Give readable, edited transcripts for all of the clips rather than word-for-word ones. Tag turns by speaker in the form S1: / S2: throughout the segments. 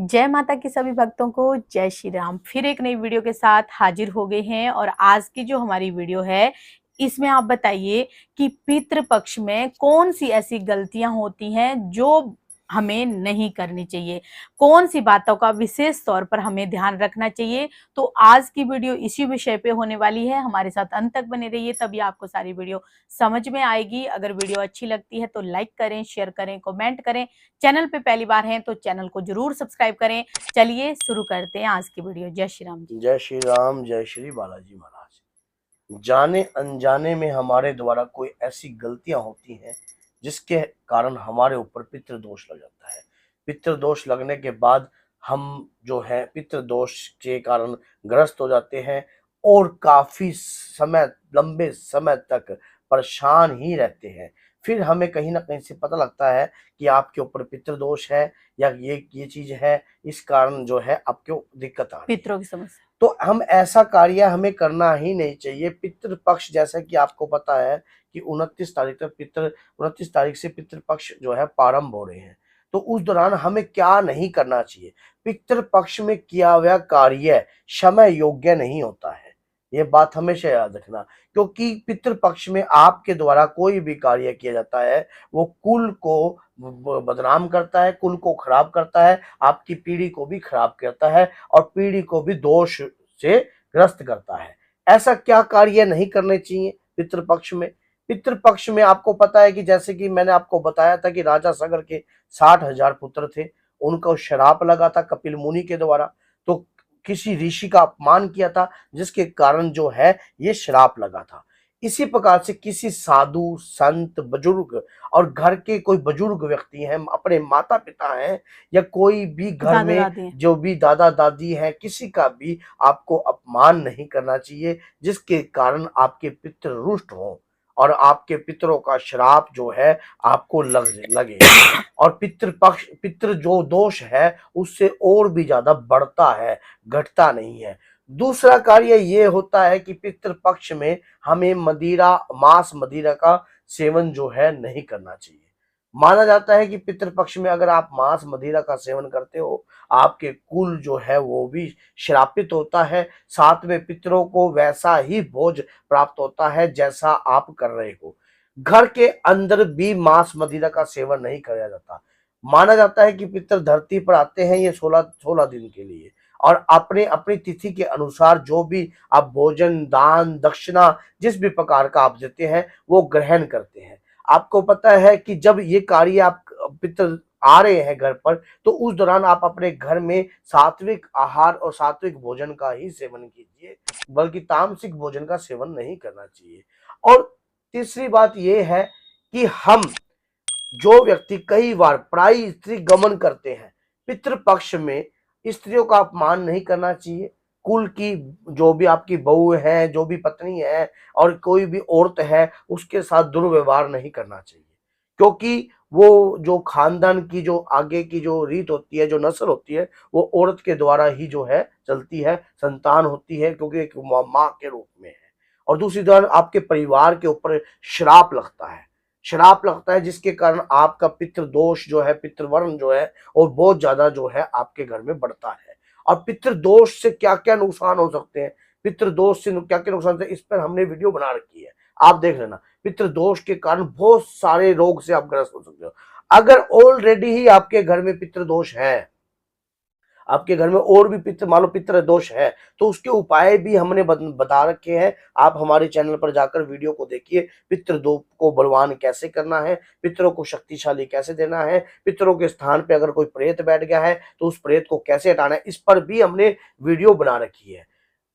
S1: जय माता की सभी भक्तों को जय श्री राम। फिर एक नई वीडियो के साथ हाजिर हो गए हैं और आज की जो हमारी वीडियो है इसमें आप बताइए कि पितृपक्ष में कौन सी ऐसी गलतियां होती हैं जो हमें नहीं करनी चाहिए, कौन सी बातों का विशेष तौर पर हमें ध्यान रखना चाहिए। तो आज की वीडियो इसी विषय पे होने वाली है, हमारे साथ अंत तक बने रहिए तभी आपको सारी वीडियो समझ में आएगी। अगर वीडियो अच्छी लगती है तो लाइक करें, शेयर करें, कमेंट करें। चैनल पे पहली बार हैं तो चैनल को जरूर सब्सक्राइब करें। चलिए शुरू करते हैं आज की वीडियो। जय श्री राम जी।
S2: जय श्री राम, जय श्री बालाजी महाराज। जाने अनजाने में हमारे द्वारा कोई ऐसी गलतियां होती हैं जिसके कारण हमारे ऊपर पितृ दोष लग जाता है। पितृ दोष लगने के बाद हम जो है पितृ दोष के कारण ग्रस्त हो जाते हैं और काफी समय, लंबे समय तक परेशान ही रहते हैं। फिर हमें कहीं ना कहीं से पता लगता है कि आपके ऊपर पितृ दोष है या ये चीज है, इस कारण जो है आपको दिक्कत आ रही है,
S1: पितरों की समस्या।
S2: तो हम ऐसा कार्य हमें करना ही नहीं चाहिए। पितृपक्ष जैसा कि आपको पता है कि 29 तारीख से पितृपक्ष जो है प्रारंभ हो रहे हैं, तो उस दौरान हमें क्या नहीं करना चाहिए। पितृपक्ष में किया हुआ कार्य समय योग्य नहीं होता है, ये बात हमेशा याद रखना। क्योंकि पितृपक्ष में आपके द्वारा कोई भी कार्य किया जाता है वो कुल को बदनाम करता है, कुल को खराब करता है, आपकी पीढ़ी को भी खराब करता है और पीढ़ी को भी दोष से ग्रस्त करता है। ऐसा क्या कार्य नहीं करने चाहिए पितृपक्ष में। पितृपक्ष में आपको पता है कि जैसे कि मैंने आपको बताया था कि राजा सगर के 60,000 पुत्र थे, उनको श्राप लगा था कपिल मुनि के द्वारा। तो किसी ऋषि का अपमान किया था जिसके कारण जो है ये श्राप लगा था। इसी प्रकार से किसी साधु संत बुजुर्ग और घर के कोई बुजुर्ग व्यक्ति हैं, अपने माता पिता हैं या कोई भी घर
S1: दादा
S2: में
S1: दादी हैं।
S2: जो भी दादा दादी हैं, किसी का भी आपको अपमान नहीं करना चाहिए जिसके कारण आपके पितृ रुष्ट हों और आपके पितरों का श्राप जो है आपको लगे। और पितृ जो दोष है उससे और भी ज्यादा बढ़ता है, घटता नहीं है। दूसरा कार्य ये होता है कि पितृपक्ष में हमें मांस मदिरा का सेवन जो है नहीं करना चाहिए। माना जाता है कि पितृपक्ष में अगर आप मांस मदिरा का सेवन करते हो, आपके कुल जो है वो भी श्रापित होता है, साथ में पितरों को वैसा ही भोज प्राप्त होता है जैसा आप कर रहे हो। घर के अंदर भी मांस मदिरा का सेवन नहीं किया जाता। माना जाता है कि पितर धरती पर आते हैं ये 16 दिन के लिए और अपने अपनी तिथि के अनुसार जो भी आप भोजन, दान, दक्षिणा जिस भी प्रकार का आप देते हैं वो ग्रहण करते हैं। आपको पता है कि जब ये कार्य आप पितर आ रहे हैं घर पर, तो उस दौरान आप अपने घर में सात्विक आहार और सात्विक भोजन का ही सेवन कीजिए, बल्कि तामसिक भोजन का सेवन नहीं करना चाहिए। और तीसरी बात यह है कि हम जो व्यक्ति कई बार प्राय स्त्री गमन करते हैं, पितृपक्ष में स्त्रियों का अपमान नहीं करना चाहिए। कुल की जो भी आपकी बहू है, जो भी पत्नी है और कोई भी औरत है, उसके साथ दुर्व्यवहार नहीं करना चाहिए। क्योंकि वो जो खानदान की जो आगे की जो रीत होती है, जो नस्ल होती है, वो औरत के द्वारा ही जो है चलती है, संतान होती है, क्योंकि एक माँ के रूप में है। और दूसरी तरफ आपके परिवार के ऊपर श्राप लगता है जिसके कारण आपका पितृ दोष जो है, पितृवर्ण जो है और बहुत ज्यादा जो है आपके घर में बढ़ता है। और पितृ दोष से क्या क्या नुकसान हो सकते हैं, पितृ दोष से क्या क्या नुकसान, इस पर हमने वीडियो बना रखी है, आप देख लेना। पितृ दोष के कारण बहुत सारे रोग से आप ग्रस्त हो सकते हो। अगर ऑलरेडी ही आपके घर में पितृ दोष है, आपके घर में और भी पितृ मान लो पितृ दोष है, तो उसके उपाय भी हमने बता रखे हैं। आप हमारे चैनल पर जाकर वीडियो को देखिए, पितृ दोष को बलवान कैसे करना है, पितरों को शक्तिशाली कैसे देना है, पितरों के स्थान पे अगर कोई प्रेत बैठ गया है तो उस प्रेत को कैसे हटाना है, इस पर भी हमने वीडियो बना रखी है।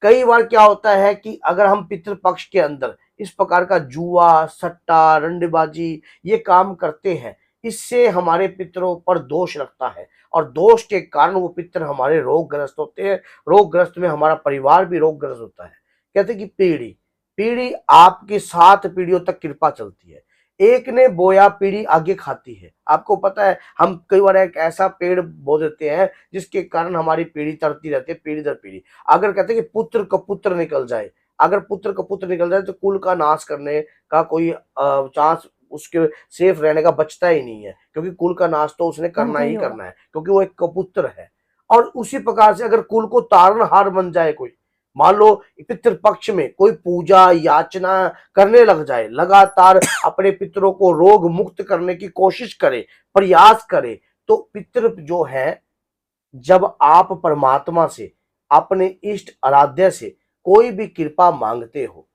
S2: कई बार क्या होता है कि अगर हम पितृपक्ष के अंदर इस प्रकार का जुआ, सट्टा, रंडबाजी ये काम करते हैं, इससे हमारे पितरों पर दोष लगता है और दोष के कारण वो पितर हमारे रोगग्रस्त होते हैं। रोगग्रस्त में हमारा परिवार भी रोगग्रस्त होता है। कहते हैं कि पीढ़ी पीढ़ी आपकी 7 पीढ़ियों तक कृपा चलती है। एक ने बोया पीढ़ी आगे खाती है। आपको पता है हम कई बार एक ऐसा पेड़ बो देते हैं जिसके कारण हमारी पीढ़ी चढ़ती रहती है, पीढ़ी दर पीढ़ी। अगर कहते हैं कि पुत्र का पुत्र निकल जाए, अगर पुत्र का पुत्र निकल जाए तो कुल का नाश करने का कोई चांस, उसके सेफ रहने का बचता ही नहीं है, क्योंकि कुल का नाश तो उसने करना
S1: उनको ही
S2: ही
S1: होगा।
S2: करना है, क्योंकि वो एक कपुत्र है। और उसी प्रकार से अगर कुल को तारनहार बन जाए कोई, मान लो पितृपक्ष में कोई पूजा याचना करने लग जाए, लगातार अपने पितरों को रोग मुक्त करने की कोशिश करे, प्रयास करे, तो पितृ जो है, जब आप परमात्मा से, अपने इष्ट आराध्य से कोई भी कृपा मांगते हो,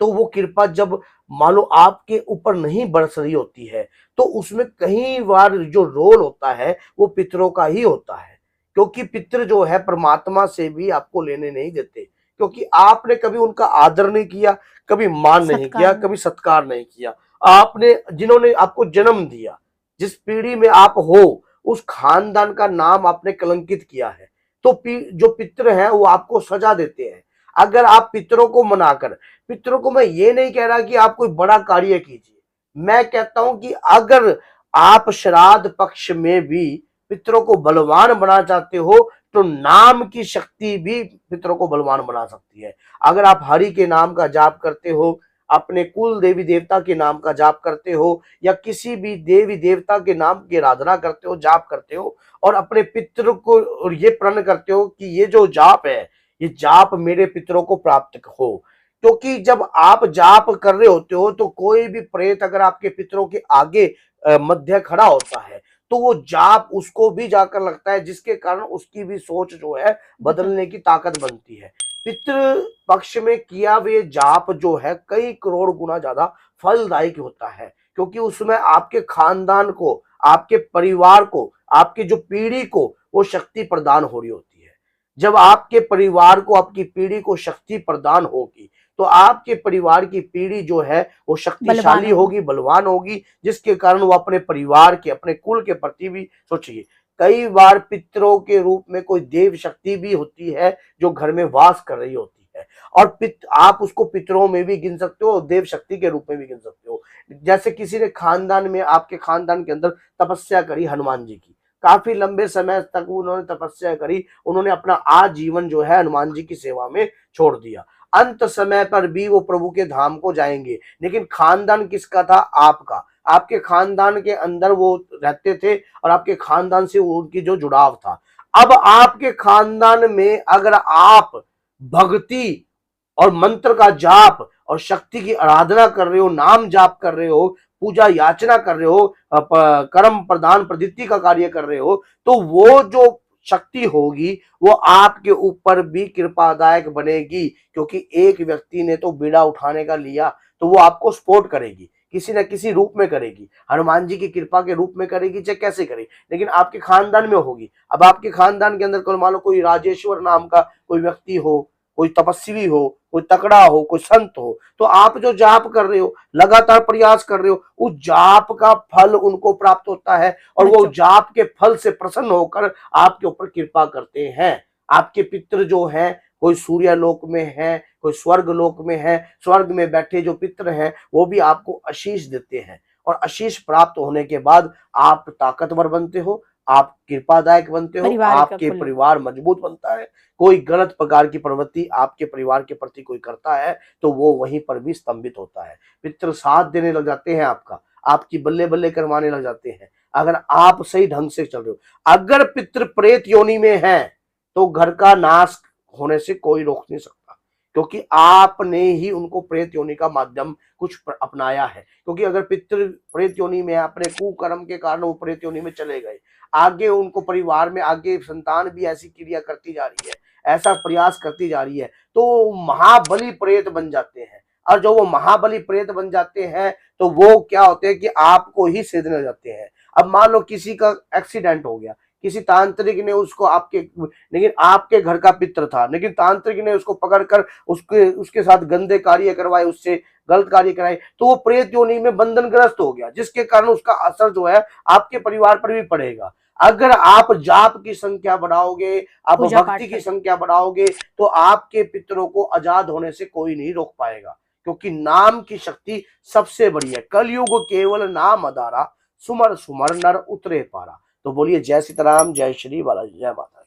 S2: तो वो कृपा जब मान लो आपके ऊपर नहीं बरस रही होती है, तो उसमें कई बार जो रोल होता है वो पितरों का ही होता है। क्योंकि पितर जो है परमात्मा से भी आपको लेने नहीं देते, क्योंकि आपने कभी उनका आदर नहीं किया, कभी मान नहीं किया,
S1: सत्कार।
S2: कभी सत्कार नहीं किया। आपने, जिन्होंने आपको जन्म दिया, जिस पीढ़ी में आप हो, उस खानदान का नाम आपने कलंकित किया है, तो जो पितर हैं वो आपको सजा देते हैं। अगर आप पितरों को मनाकर, पितरों को मैं ये नहीं कह रहा कि आप कोई बड़ा कार्य कीजिए, मैं कहता हूं कि अगर आप श्राद्ध पक्ष में भी पितरों को बलवान बना चाहते हो, तो नाम की शक्ति भी पितरों को बलवान बना सकती है। अगर आप हरि के नाम का जाप करते हो, अपने कुल देवी देवता के नाम का जाप करते हो, या किसी भी देवी देवता के नाम की आराधना करते हो, जाप करते हो, और अपने पितरों को और ये प्रण करते हो कि ये जो जाप है, ये जाप मेरे पितरों को प्राप्त हो। क्योंकि जब आप जाप कर रहे होते हो, तो कोई भी प्रेत अगर आपके पितरों के आगे मध्य खड़ा होता है, तो वो जाप उसको भी जाकर लगता है, जिसके कारण उसकी भी सोच जो है बदलने की ताकत बनती है। पितृ पक्ष में किया हुए जाप जो है कई करोड़ गुना ज्यादा फलदायक होता है, क्योंकि उसमें आपके खानदान को, आपके परिवार को, आपकी जो पीढ़ी को वो शक्ति प्रदान हो रही होती है। जब आपके परिवार को, आपकी पीढ़ी को शक्ति प्रदान होगी, तो आपके परिवार की पीढ़ी जो है वो
S1: बलवान
S2: शक्तिशाली
S1: होगी।
S2: होगी, बलवान होगी, जिसके कारण वो अपने परिवार के, अपने कुल के प्रति भी सोचिए। कई बार पितरों के रूप में कोई देव शक्ति भी होती है जो घर में वास कर रही होती है, और आप उसको पितरों में भी गिन सकते हो, देव शक्ति के रूप में भी गिन सकते हो। जैसे किसी ने खानदान में, आपके खानदान के अंदर तपस्या करी हनुमान जी की, काफी लंबे समय तक उन्होंने तपस्या करी, उन्होंने अपना आजीवन जो है हनुमान जी की सेवा में छोड़ दिया। अंत समय पर भी वो प्रभु के धाम को जाएंगे, लेकिन खानदान किसका था? आपका। आपके खानदान के अंदर वो रहते थे, और आपके खानदान से उनकी जो जुड़ाव था। अब आपके खानदान में अगर आप भक्ति और मंत्र का जाप और शक्ति की आराधना कर रहे हो, नाम जाप कर रहे हो, पूजा याचना कर रहे हो, कर्म प्रदान प्रदित्ति का कार्य कर रहे हो, तो वो जो शक्ति होगी वो आपके ऊपर भी कृपादायक बनेगी। क्योंकि एक व्यक्ति ने तो बीड़ा उठाने का लिया, तो वो आपको सपोर्ट करेगी, किसी न किसी रूप में करेगी, हनुमान जी की कृपा के रूप में करेगी, चाहे कैसे करे, लेकिन आपके खानदान में होगी। अब आपके खानदान के अंदर कोई, मान लो कोई राजेश्वर नाम का कोई व्यक्ति हो, कोई तपस्वी हो, कोई तकड़ा हो, कोई संत हो, तो आप जो जाप कर रहे हो, लगातार प्रयास कर रहे हो, उस जाप का फल उनको प्राप्त होता है, और वो जाप के फल से प्रसन्न होकर आपके ऊपर कृपा करते हैं। आपके पितृ जो हैं, कोई सूर्य लोक में है, कोई स्वर्ग लोक में है, स्वर्ग में बैठे जो पितृ हैं वो भी आपको आशीष देते हैं, और आशीष प्राप्त होने के बाद आप ताकतवर बनते हो, आप कृपादायक बनते हो,
S1: परिवार का
S2: आपके
S1: कुल।
S2: परिवार मजबूत बनता है। कोई गलत प्रकार की प्रवृत्ति आपके परिवार के प्रति कोई करता है, तो वो वहीं पर भी स्तंभित होता है। पितृ साथ देने लग जाते हैं आपका, आपकी बल्ले बल्ले करवाने लग जाते हैं, अगर आप सही ढंग से चल रहे हो। अगर पितृ प्रेत योनि में है, तो घर का नाश होने से कोई रोक नहीं सकता, क्योंकि आपने ही उनको प्रेत योनि का माध्यम कुछ अपनाया है। क्योंकि अगर पितृ प्रेत योनि में अपने कुकर्म के कारण वो प्रेत योनि में चले गए, आगे उनको परिवार में, आगे संतान भी ऐसी क्रिया करती जा रही है, ऐसा प्रयास करती जा रही है, तो महाबली प्रेत बन जाते हैं। और जो वो महाबली प्रेत बन जाते हैं, तो वो क्या होते हैं कि आपको ही सेधने लग जाते हैं। अब मान लो किसी का एक्सीडेंट हो गया, किसी तांत्रिक ने उसको आपके, लेकिन आपके घर का पितृ था, लेकिन तांत्रिक ने उसको पकड़कर उसके साथ गंदे कार्य करवाए, उससे गलत कार्य कराए, तो वो प्रेत योनि में बंधनग्रस्त हो गया, जिसके कारण उसका असर जो है आपके परिवार पर भी पड़ेगा। अगर आप जाप की संख्या बढ़ाओगे, आप
S1: पूजा पाठ
S2: भक्ति की
S1: कर।
S2: संख्या बढ़ाओगे, तो आपके पितरों को आजाद होने से कोई नहीं रोक पाएगा। क्योंकि नाम की शक्ति सबसे बड़ी है। कलयुग केवल नाम आधारा, सुमर सुमर नर उतरे पारा। तो बोलिए जय सीताराम, जय श्री बालाजी, जय माता।